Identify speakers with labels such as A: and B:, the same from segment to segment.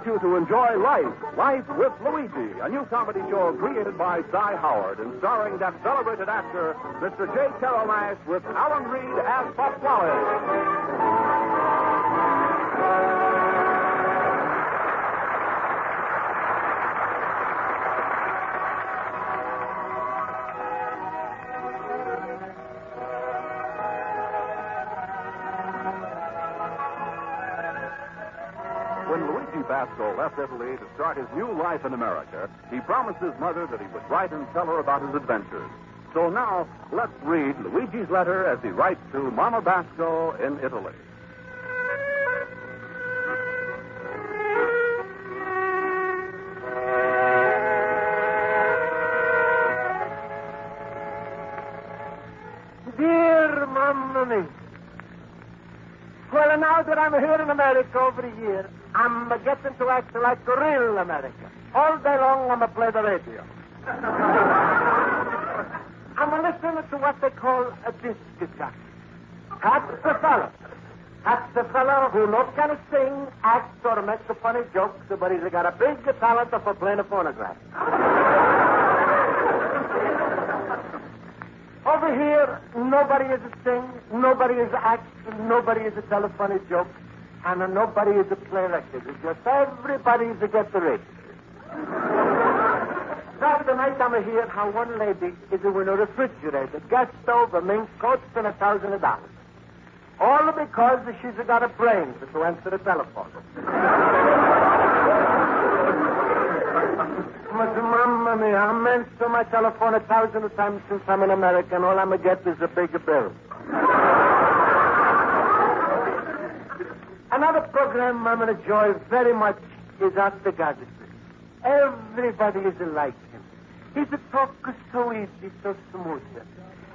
A: invite you to enjoy Life with Luigi, a new comedy show created by Cy Howard and starring that celebrated actor, Mr. J. Carrol Naish, with Alan Reed as Pasquale. When Luigi Basco left Italy to start his new life in America, he promised his mother that he would write and tell her about his adventures. So now, let's read Luigi's letter as he writes to Mama Basco in Italy.
B: Dear Mamma mia. Well, now that I'm here in America over a year, I'm getting to act like a real American. All day long, I'm play the radio. I'm listening to what they call a disc jockey. That's the fellow. That's the fellow who not can sing, act, or make the funny jokes, but he's got a big talent for playing a phonograph. Over here, nobody is a sing, nobody is a act, nobody is a tell a funny joke, and nobody is a play records. It's just everybody is a get the rich. Saturday night I'm here how one lady is a winner refrigerator, gas stove, a mink coat, and $1,000. All because she's got a brain to answer the telephone. Mamma mia, I'm answering my telephone 1,000 times since I'm in America, and all I'm going to get is a bigger bill. Another program I'm going to enjoy very much is At the Gazette. Everybody is like him. He's a talker so easy, so smooth.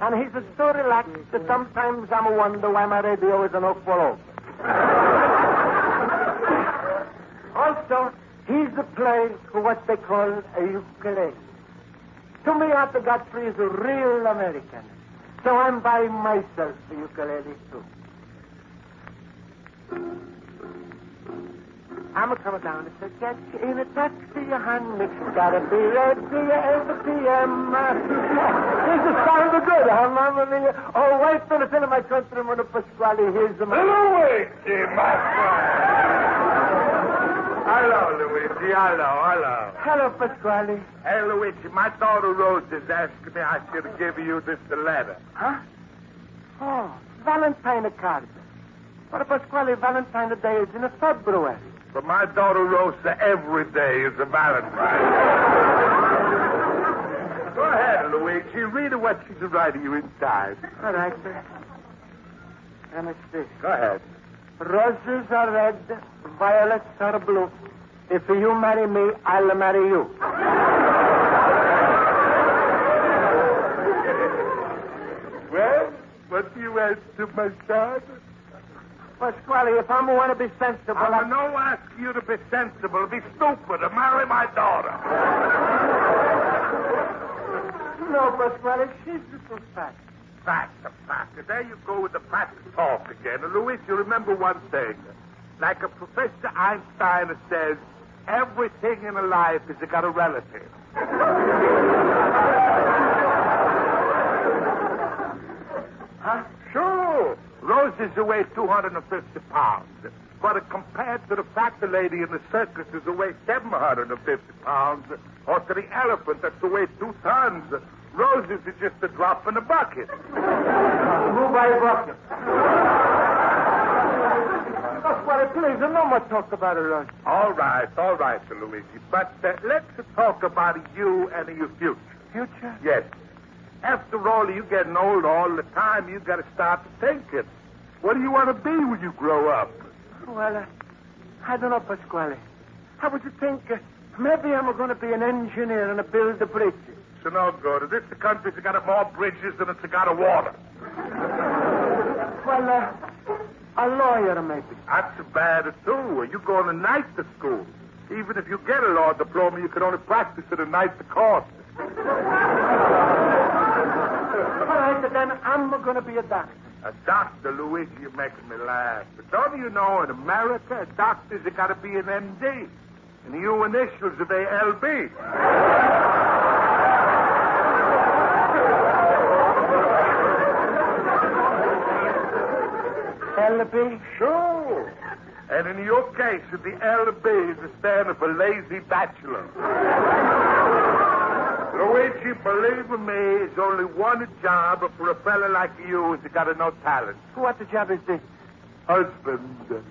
B: And he's so relaxed that sometimes I'm wonder why my radio is an awful over. Also, he's a play for what they call a ukulele. To me, Arthur Godfrey is a real American. So I'm buying myself a ukulele, too. I'm coming down and say, get in a taxi, your hand mix gotta be ready at 8 p.m. This is sounding good, huh, Mamma mia? Oh, wait till it's in my countryman of Pasquale. Here's the man.
C: Luigi, my friend. Hello, Luigi. Hello.
B: Hello, Pasquale.
C: Hey, Luigi, my daughter Rosa's asking me I should give you this letter.
B: Huh? Oh, Valentine card. But Pasquale, Valentine Day is in February.
C: For my daughter Rosa, every day is a Valentine. Go ahead, Luigi. Read her what she's writing you inside.
B: All right, sir. Let me see.
C: Go ahead.
B: Roses are red, violets are blue. If you marry me, I'll marry you.
C: Well, what do you answer, my son?
B: Pasquale, if I'm going to be sensible...
C: I no ask you to be sensible, be stupid, and marry my daughter.
B: No, Pasquale, she's too fat.
C: Fat. There you go with the fat talk again. And Luigi, remember one thing. Like a Professor Einstein says, everything in life has got a relative.
B: Huh?
C: Sure. Rosa's weighs 250 pounds. But compared to the fat lady in the circus who's weighs 750 pounds, or to the elephant that's weighs 2 tons, Rosa's is just a drop in the bucket.
B: Move by bucket. Pasquale, please, no more talk about it, Rosa.
C: All right, Luigi. But let's talk about you and your future.
B: Future?
C: Yes. After all, you're getting old all the time. You got to start thinking. What do you want to be when you grow up?
B: Well, I don't know, Pasquale. I was thinking maybe I'm going to be an engineer and build the bridges.
C: So no good. This country's got more bridges than it's got water.
B: Well, a lawyer, maybe.
C: That's bad, too. You're going to night to school. Even if you get a law diploma, you can only practice it at night to court.
B: All right, then I'm going to be a doctor.
C: A doctor, Luigi, you're making me laugh. But don't you know, in America, doctors have got to be an MD. And you initials are the LB.
B: LB?
C: Sure. And in your case, the LB is standing for lazy bachelor. Luigi, believe me, there's only one job for a fella like you who's got no talent.
B: What the job is this?
C: Husband.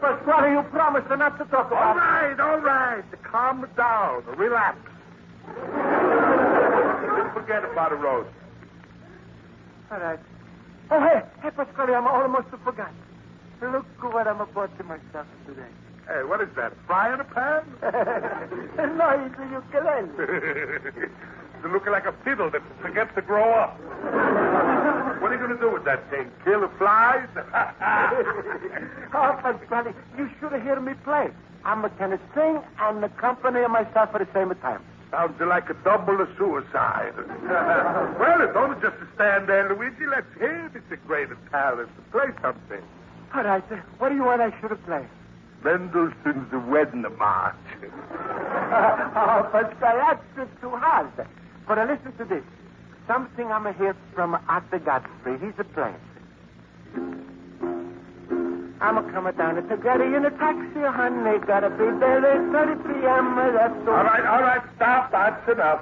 B: Pasquale, you promised not to talk about it.
C: All right. Calm down. Relax. Just forget about it, Rosa.
B: All right. Oh, hey, Pasquale, I almost forgot. Look what I'm about to myself today.
C: Hey, what is that? A fry in a pan?
B: No, it's a ukulele.
C: It's looking like a fiddle that forgets to grow up. What are you going to do with that thing? Kill the flies?
B: Oh, Pasquale, you should have heard me play. I'm a tennis sing and accompany myself at the same time.
C: Sounds like a double of suicide. Well, it's only just to stand there, Luigi. Let's hear it. It's a great talent. Play something.
B: All right, what do you want I should have played?
C: Mendelssohn's The Wedding March.
B: Oh, Pasquale, that's just too hard. But listen to this. Something I'm heard from Arthur Godfrey. He's a player. I'm coming down to get you in a taxi, honey. Gotta be there at 30 p.m. That's
C: all right. Stop. That's enough.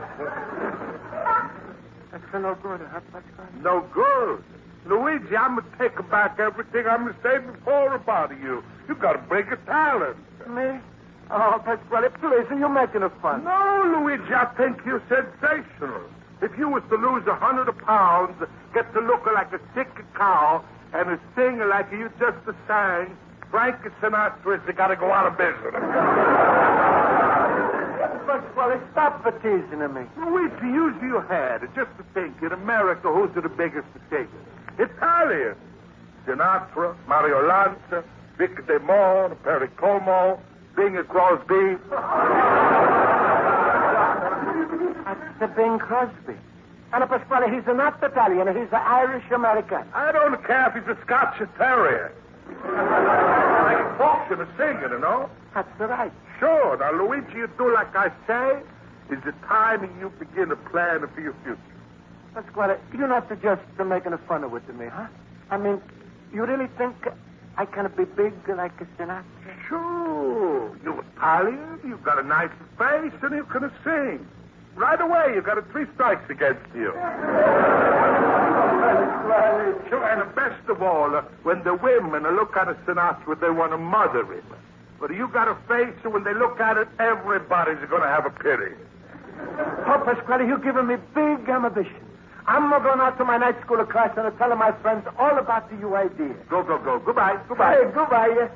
B: That's no good, huh, Pasquale?
C: No good. Luigi, I'm going to take back everything I'm going to say before about you. You got to break a talent.
B: Me? Oh, Pasquale, please, are you making a fun?
C: No, Luigi, I think you're sensational. If you was to lose 100 pounds, get to look like a sick cow, and sing like you just sang, Frank Sinatra has got to go out of business.
B: Pasquale, stop teasing me.
C: Luigi, use your head. Just to think, in America, who's the biggest singers? Italian. Sinatra, Mario Lanza, Vic Damone, Perry Como, Bing Crosby.
B: That's Bing Crosby. And Pasquale, he's not Italian. He's an Irish-American.
C: I don't care if he's a Scotch Terrier. Like a talking and singing, you know?
B: That's right.
C: Sure. Now, Luigi, you do like I say. It's the time you begin to plan for your future.
B: Pasquale, you're not just making fun with me, huh? I mean, you really think I can be big like a Sinatra?
C: Sure. You're Italian, you got a nice face, and you can sing. Right away, you got 3 strikes against you. Sure, and the best of all, when the women look at a Sinatra, they want to mother him. But you got a face, and when they look at it, everybody's going to have a pity.
B: Oh, Pasquale, you're giving me big ambition. I'm going out to my night school class and tell my friends all about the new idea.
C: Go. Goodbye.
B: Hey, goodbye.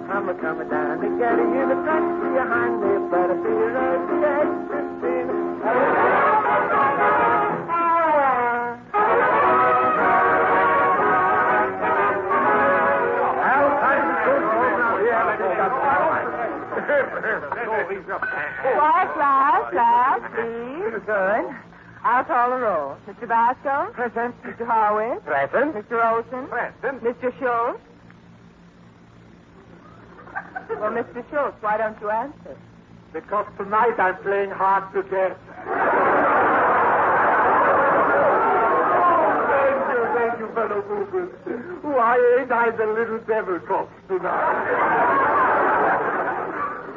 B: I'm coming down to get you in the taxi, honey. Better be ready at 15.
D: Class, please. Good. I'll call the roll. Mr. Basco?
B: Present.
D: Mr. Harwood?
B: Present.
D: Mr. Olson?
B: Present.
D: Mr. Schultz? Well, Mr. Schultz, why don't you answer?
B: Because tonight I'm playing hard to get. Thank you, fellow Rufus. Why ain't I the little devil cops tonight?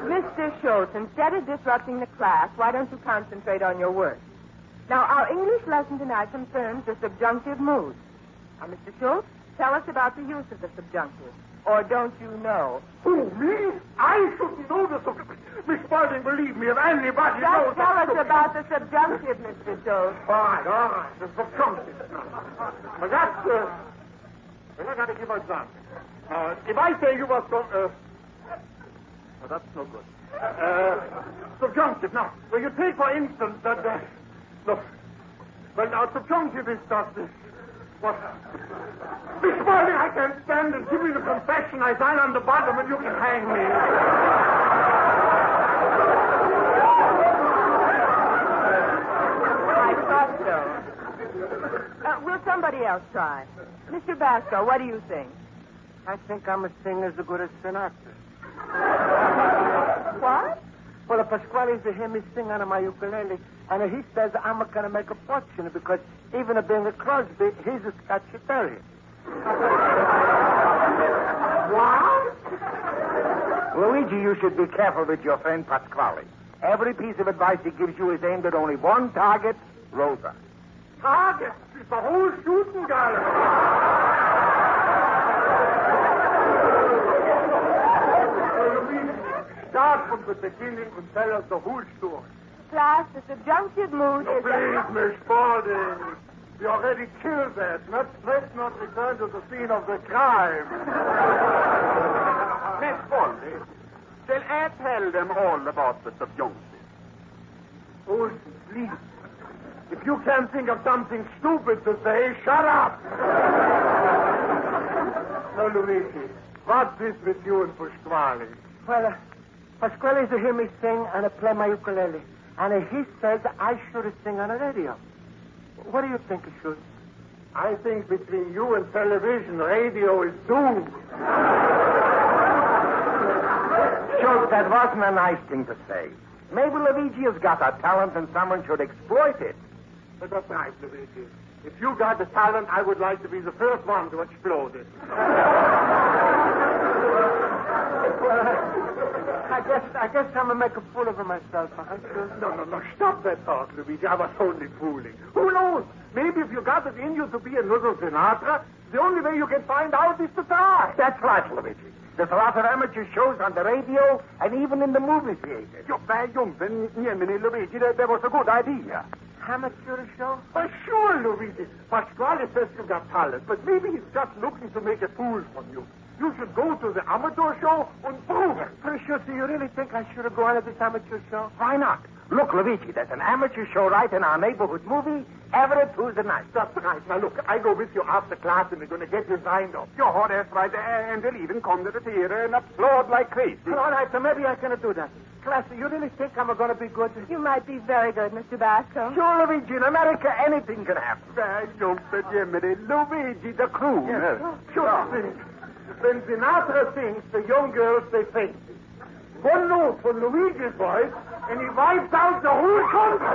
D: Mr. Schultz, instead of disrupting the class, why don't you concentrate on your work? Now, our English lesson tonight concerns the subjunctive mood. Now, Mr. Schultz, tell us about the use of the subjunctive. Or don't you know?
B: Who, me? I shouldn't know the subjunctive. Miss Spalding, believe me, if anybody knows...
D: Just tell us about the subjunctive, Mr. Schultz.
B: All right. The subjunctive. But that's... well, I got to give an example. If I say you were some... well, that's no good. Subjunctive. Now, well, you take, for instance, that... look. Well, now, subjunctive is that... what? Miss Spalding, I can't stand it. Give me the confession. I sign on the bottom and you can hang me.
D: I thought so. Will somebody else try? Mr. Basco, what do you think?
B: I think I'm a singer as good as Sinatra.
D: What?
B: Well, Pasquale hear me sing on my ukulele, and he says I'm going to make a fortune because even being a Crosby, he's a Scotch terrier.
C: What?
E: Luigi, you should be careful with your friend Pasquale. Every piece of advice he gives you is aimed at only one target, Rosa.
C: Target? She's the whole shooting gallery. Start from the beginning and tell us the whole story.
D: Class, the subjunctive mood is...
C: Please, Miss Spaulding. We already killed that. Let's not return to the scene of the crime.
A: Miss Spaulding, shall I tell them all about the subjunctive?
C: Oh, please. If you can't think of something stupid to say, shut up. So, Luigi, what's this with you and Pasquale?
B: Well, Pasquale hear me sing and I play my ukulele. And he says I should sing on the radio. What do you think I should?
C: I think between you and television, radio is doomed.
E: Schultz, that wasn't a nice thing to say. Maybe Luigi has got a talent and someone should exploit it.
C: But that's right, Luigi. If you got the talent, I would like to be the first one to explode it.
B: I guess I'm going to make a fool of myself.
C: No. Stop that talk, Luigi. I was only fooling. Who knows? Maybe if you got it in you to be another Sinatra, the only way you can find out is to try.
E: That's right, Luigi. There's a lot of amateur shows on the radio and even in the movie theater.
A: You bad jumpen, Luigi, that was a good idea.
B: Amateur show?
C: Oh, sure, Luigi. Pasquale says you got talent, but maybe he's just looking to make a fool from you. You should go to the amateur show and prove it.
B: Pretty sure, so you really think I should go on to this amateur show?
E: Why not? Look, Luigi, there's an amateur show right in our neighborhood movie every Tuesday night.
C: That's right. Now, look, I go with you after class, and we're going to get you signed up.
A: Sure, that's right. And they'll even come to the theater and applaud like crazy.
B: Well, all right, so maybe I can do that. Class, you really think I'm going to be good?
D: You might be very good, Mr. Basco.
E: Sure, Luigi, in America, anything can happen.
A: Bad jumpen, Luigi, the crew.
C: Yes. Sure. When Sinatra sings, the young girls, they faint. One note from Luigi's voice, and he wipes out the whole country.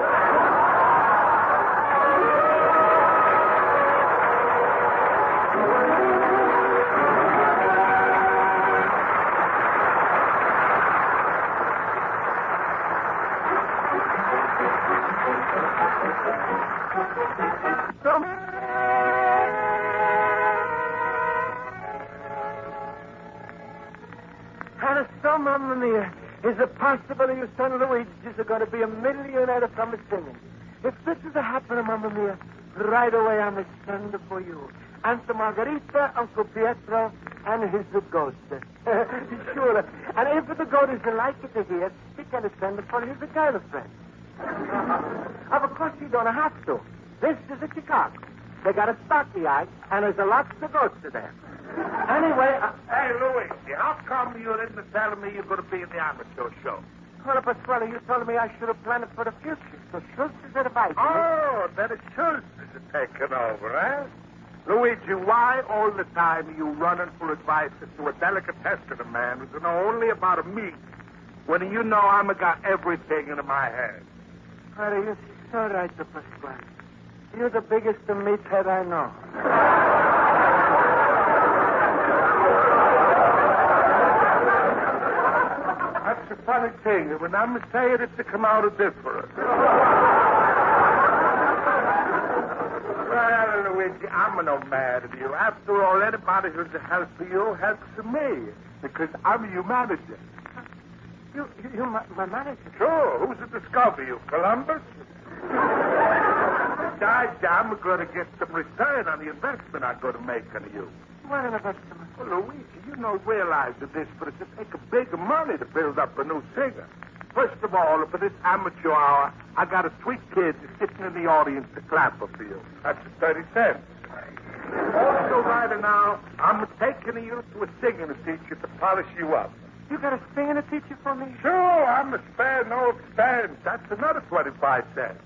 B: So, Mamma Mia, is it possible your son Luigi is going to be a millionaire from his singing? If this is a happening, Mamma Mia, right away I'm a sender for you. Aunt Margarita, Uncle Pietro, and his goat. Sure. And if the goat isn't like it to hear, he can send it for his girlfriend. Of course, he don't have to. This is a Chicago. They got a stocky eye, and there's a lot of goats there. Anyway...
C: Hey, Luigi, how come you didn't tell me you're going to be in the amateur show?
B: Well, Pasquale, you told me I should have planned it for the future. So Schultz is advice.
C: Oh, then it's Schultz is taking over, eh? Luigi, why all the time are you running for advice to a delicatessen man who's know only about a meat when you know I'm got everything in my head?
B: Well, you're so right, Pasquale. You're the biggest meathead I know.
C: That's the funny thing. When I'm saying it, to come out different. Well, Luigi, I'm no mad at you. After all, anybody who's a help to you helps me. Because I'm your manager.
B: You're my manager?
C: Sure. Who's to discover you? Columbus? Besides, I'm going to get some return on the investment I'm going to make on you.
B: What an investment?
C: Well, Luigi, you don't realize that this, but it's take a big money to build up a new singer. First of all, for this amateur hour, I got a sweet kid sitting in the audience to clap for you. That's 30 cents. Also, right now, I'm taking you to a singing teacher to polish you up.
B: You got a singing teacher for me?
C: Sure, I'm a spare no expense. That's another 25 cents.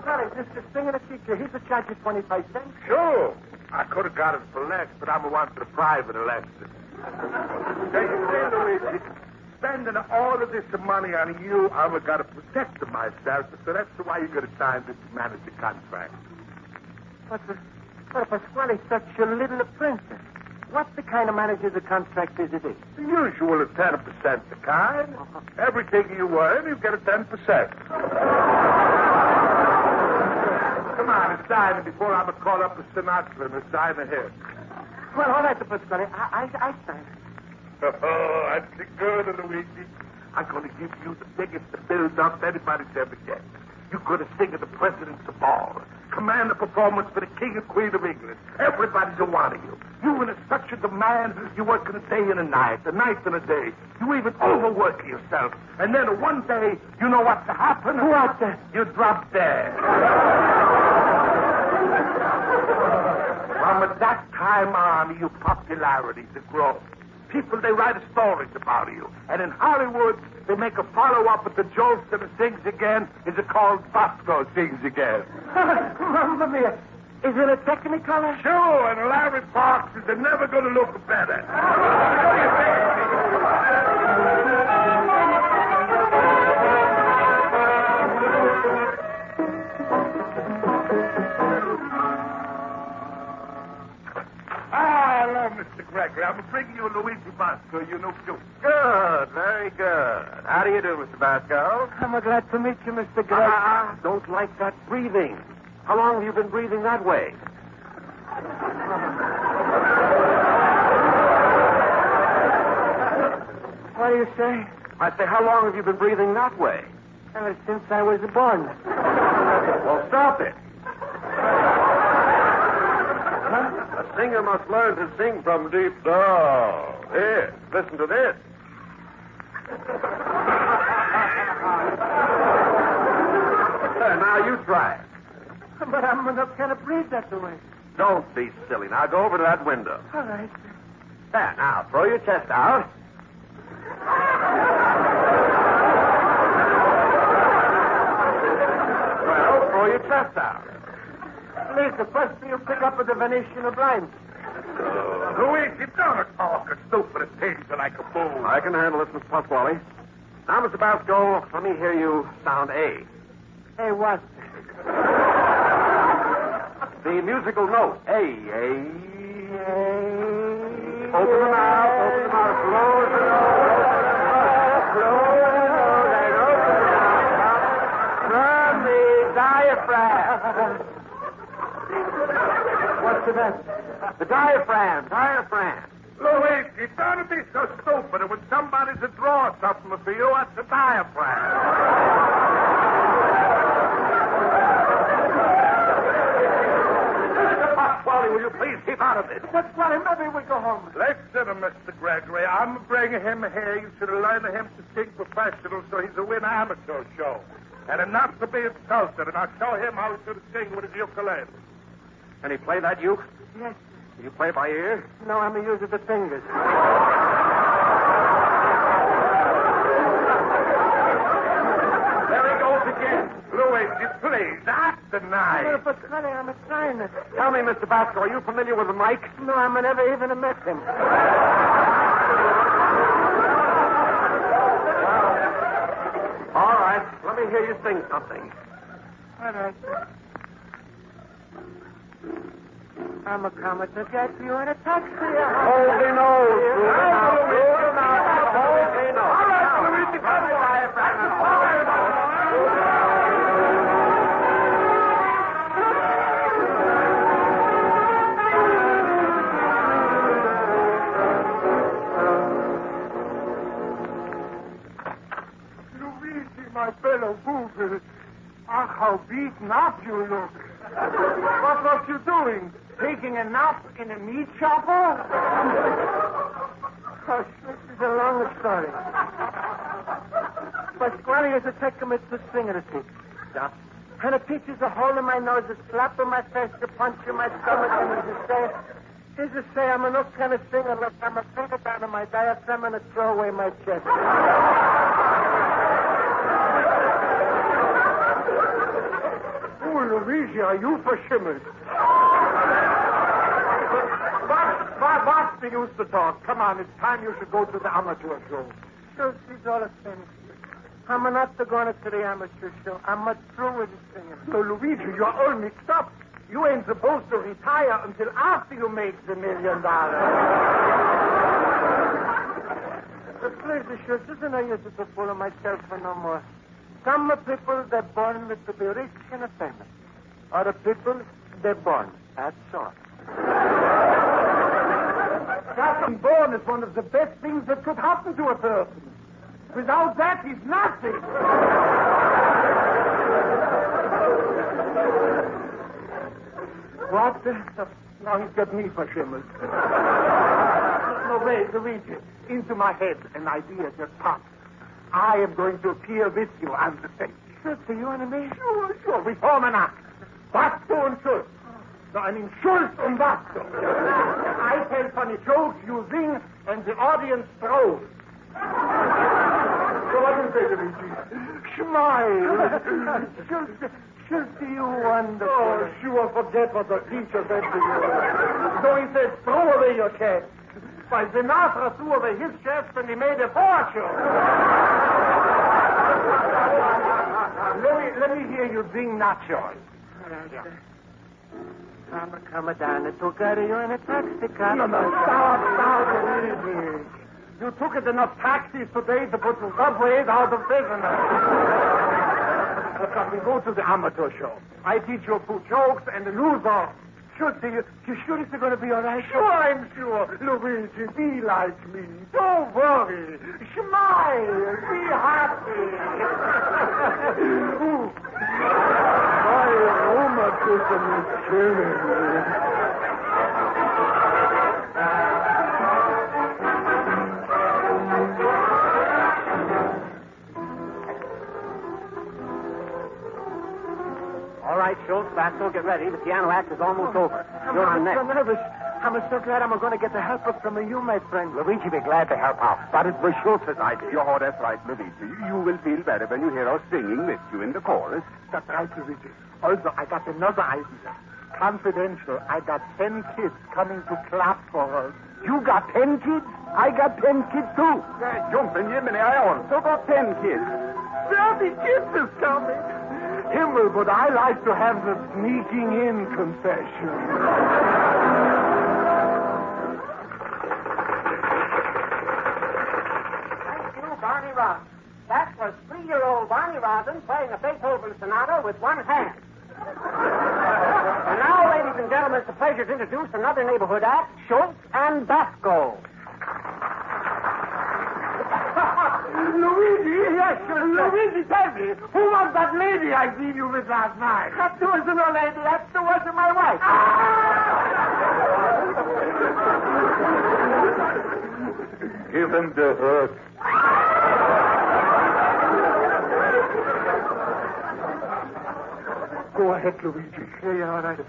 B: Sorry, this is singing teacher. He's a charge of 25 cents.
C: Sure. I could have got it for less, but I'm a one for the private lesson. Now, you see, Luigi, spending all of this money on you, I've got to protect myself, so that's why you got to sign this manager contract.
B: But Pasquale's such a little princess. What the kind of manager the contract is it?
C: The usual is 10% the kind. Everything you earn, you get a 10%. Come on, sign it before I'm going to call up the Sinatra and sign the hit.
B: Well, all right, Pasquale. I sign.
C: Oh, that's good, Luigi. I'm going to give you the biggest build-up anybody's ever get. You're going to sing at the president's ball, command a performance for the king and queen of England. Everybody's a want of you. You in such a demand, you work in a day and a night and a day. You even overwork yourself. And then one day, you know what's to happen?
B: What?
C: You drop dead. From that time on, your popularity to grow. People, they write stories about you. And in Hollywood, they make a follow-up with the jokes and the Sings Again. Is it called Basco Sings Again?
B: Mamma mia. Is it a Technicolor?
C: Sure, and Larry Parks is never going to look better. Hello, Mr. Gregory. I'm bringing you Luigi Basco, you know, too.
A: Good, very good. How do you do, Mr. Basco?
B: I'm glad to meet you, Mr. Gregg.
A: Don't like that breathing. How long have you been breathing that way?
B: What do you say?
A: I say, how long have you been breathing that way?
B: Ever since I was born.
A: Well, stop it. A singer must learn to sing from deep down. Here, listen to this. There, now you try it.
B: But I'm not going to breathe that way.
A: Don't be silly. Now go over to that window.
B: All right.
A: There, now throw your chest out. Well, throw your chest out.
B: Please, the first you pick up with the Venetian blinds.
C: Luigi, don't talk a stupid things like a fool.
A: I can handle this, Mr. Pasquale. Now, Mr. Basco, let me hear you sound A.
B: Hey, what?
A: The musical note. A. Open the mouth. Open the mouth. Close the nose. Close the nose. And open the mouth. From the diaphragm.
B: What's the best?
A: The diaphragm.
C: Luigi, don't be so stupid. When somebody's a draw something for you, that's a diaphragm.
A: Pasquale, will you please keep out of this?
B: That's why maybe we go home.
C: Listen, Mr. Gregory, I'm bringing him here. You should have learned him to sing professional so he's a win amateur show. And enough to be insulted, and I'll show him how he should sing with his ukulele.
A: Can he play that uke?
B: Yes.
A: Can you play by ear?
B: No, I'm a user of the fingers.
C: There he goes again. Luigi, please, act the night.
B: No, but Connie, I'm trying to.
A: Tell me, Mr. Basco, are you familiar with the mic?
B: No, I never even met him.
A: All right, let me hear you sing something.
B: All right. I'm a coming to get you in a taxi.
A: Holy nose. Holy nose. All right, Luigi, come on.
C: Luigi, my fellow booger. Ah, how beaten up you look. What was you doing? Taking a nap in a meat chopper?
B: Oh, this is a long story. Pasquale is a technical to sing at a thing.
A: Stop.
B: And it teaches a hole in my nose, a slap in my face, a punch in my stomach, and he's a say I'm a no kind of singer, look, I'm a finger down on my diaphragm and a throw away my chest.
C: Oh, Luigi, are you for shimmers?
B: Basta used to talk. Come on, it's time you should go to the amateur show. Sure, she's all finished. I'm not going to the amateur show. I'm through with the singing.
C: No, Luigi, you're all mixed up. You ain't supposed to retire until after you make the $1 million.
B: Please, sure, isn't I used to fool myself for no more. Some people, they're born with to be rich and famous. Other people, they're born as short.
C: Being born is one of the best things that could happen to a person. Without that, he's nothing. What? Now he's got me for shimmers. No, wait, Luigi. Into my head, an idea just popped. I am going to appear with you on the stage.
B: Sure, for you and me?
C: Sure. We form an act. Basco and Schultz. No, I mean Schultz and Basco. I tell funny jokes, you sing, and the audience throws. So what do you say, Luigi?
B: Smile. Schultz, you wonderful.
C: Oh, sure, forget what the teacher said to you. So he said, throw away your chest. Why, Sinatra threw away his chest and he made a fortune. Let me hear you sing Nachos.
B: Come down. I took out of you in a taxi cab.
C: No, stop. You took it enough taxis today to put the subways out of business. Look, we go to the amateur show. I teach you a few jokes and a loser.
B: Sure, you sure it's going to be all right?
C: Sure, I'm sure. Luigi, be like me. Don't worry. Smile. Be happy. My rheumatism is killing me.
E: All right, Schultz, Basco, get ready. The piano act is almost over. You're on next.
B: I'm so nervous. I'm so glad I'm going to get the help from you, my friend.
E: Luigi, be glad to help out.
C: But it was Schultz's idea.
A: Oh, that's right, Luigi. You will feel better when you hear us singing with you in the chorus.
C: That's right, Luigi. Also, I got another idea. Confidential. I got 10 kids coming to clap for us.
E: You got 10 kids? I got 10 kids, too.
A: Jumping, Jiminy, I also got 10 kids.
C: 30 kids is coming. Himmel, but I like to have the sneaking in concession.
E: Thank you, Barney Robin. That was 3-year-old Barney Robin playing a Beethoven sonata with one hand. And now, ladies and gentlemen, it's a pleasure to introduce another neighborhood act, Schultz and Basco.
C: Luigi, yes, Luigi, tell me, who was that lady I seen you with last night?
B: That wasn't a lady. That wasn't my wife.
C: Give him the hurt. Go ahead, Luigi.
B: Yeah, all right.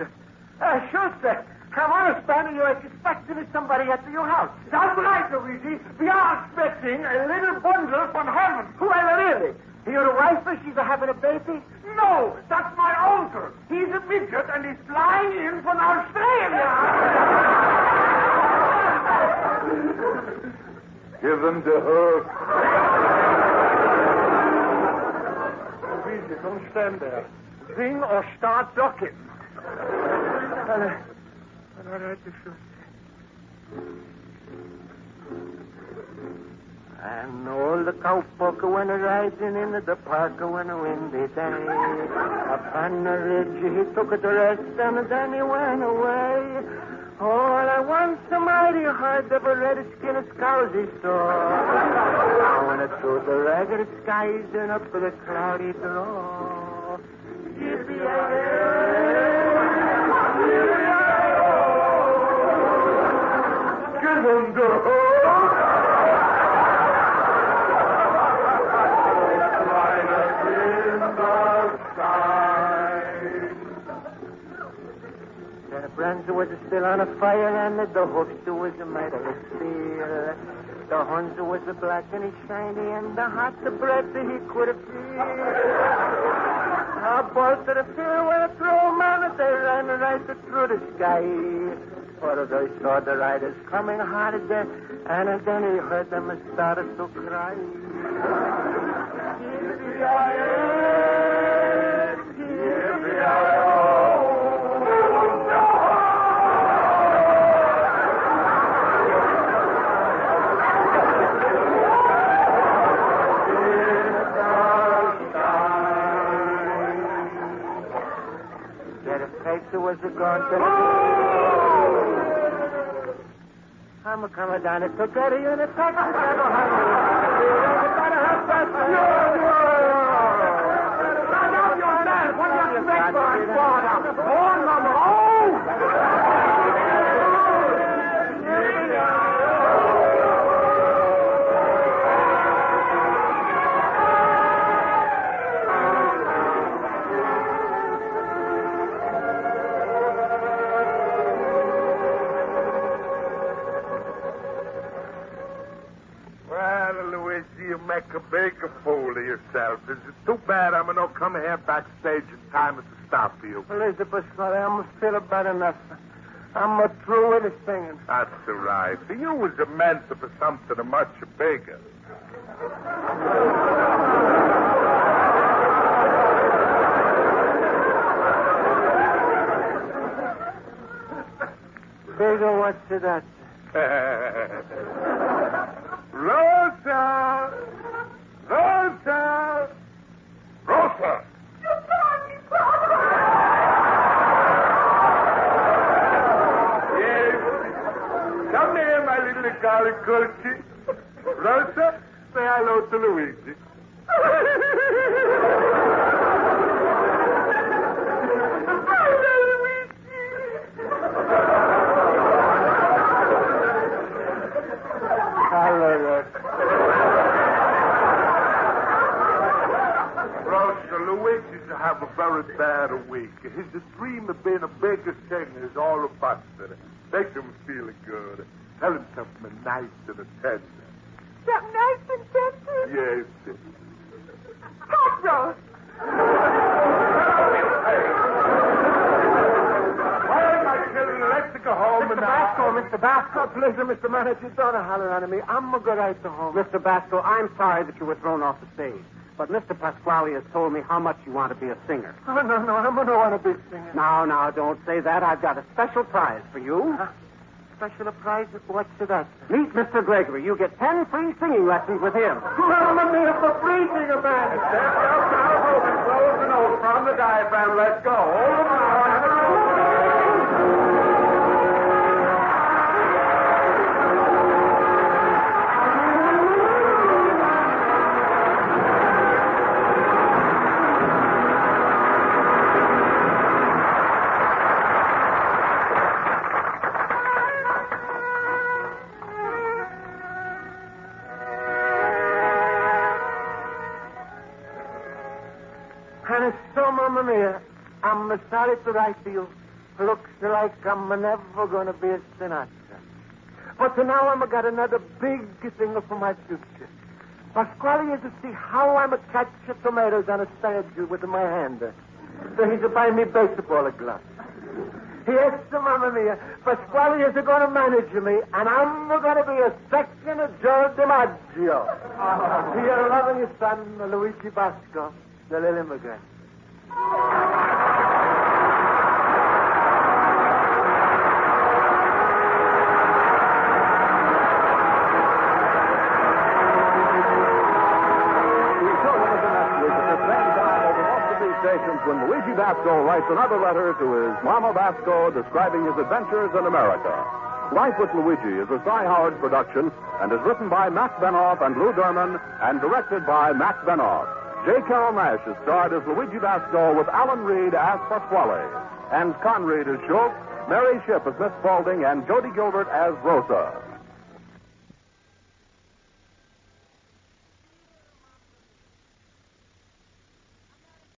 B: Sure, sir. Come on, Spaniel. You're expecting somebody at your house.
C: That's right, Luigi. We are expecting a little bundle from heaven.
B: Well, really? Your wife, she's having a baby?
C: No, that's my uncle. He's a midget and he's flying in from Australia. Give him the hug. Luigi, don't stand there. Sing or start ducking.
B: All right, sure. And all the cowpoke went riding in the park on a windy day. Upon the ridge he took it to rest and then he went away. All at once a mighty hard of a red-skinned scows he saw. Down through the ragged skies and up the cloudy draw.
C: Give him the hug.
B: The brands was still on a fire and the hooks was a mightily steel. The horns was black and shiny and the hot breath he could feel. A bolt of the fear went through man, they ran right through the sky. For they saw the riders coming harder, and then he heard them start to cry. Was a gone to I'm coming down to get you in a taxi.
C: Make a big fool of yourself. It's too bad I'm going to come here backstage in time to stop you.
B: Listen, Pasquale, I'm still about enough. I'm through with the singing.
C: That's all right. You was meant for something much bigger.
B: Bigger, what's that?
C: Rosa! Rosa! Rosa! Yes. Come here, my little golly coochie. Rosa, say hello to Luigi. Luigi's have a very bad week. His dream of being a bigger singer is all busted. Make him feel good. Tell him something nice and tender.
D: Something nice and tender?
C: Yes.
D: Hot roast.
C: Well, my children, let's go home
B: Mr. Basco, please, Mr. Manager, don't holler on me. I'm going to go right to home.
E: Mr. Basco, I'm sorry that you were thrown off the stage. But Mr. Pasquale has told me how much you want to be a singer.
B: Oh, no, I'm going to want to be singing.
E: Now, don't say that. I've got a special prize for you.
B: Special prize? What's that?
E: Meet Mr. Gregory. You get 10 free singing lessons with him.
B: Mamma mia, for free singer, man.
E: Close the nose from the diaphragm. Let's go. Hold on.
B: And so, Mamma Mia, I'm sorry to write to you. Looks like I'm never going to be a Sinatra. But now I'm got another big thing for my future. Pasquale is to see how I'm a catch of tomatoes on a stage with my hand. So he's to buy me baseball gloves. Yes, Mamma Mia, Pasquale is going to manage me, and I'm going to be a second Joe DiMaggio. Your loving son, Luigi Basco. The little immigrant.
A: Stations when Luigi Basco writes another letter to his Mama Basco describing his adventures in America. Life with Luigi is a Cy Howard production and is written by Max Benoff and Lou Derman and directed by Max Benoff. J. Carrol Naish is starred as Luigi Basco with Alan Reed as Pasquale, and Conrad as Schultz, Mary Shipp as Miss Spaulding, and Jody Gilbert as Rosa.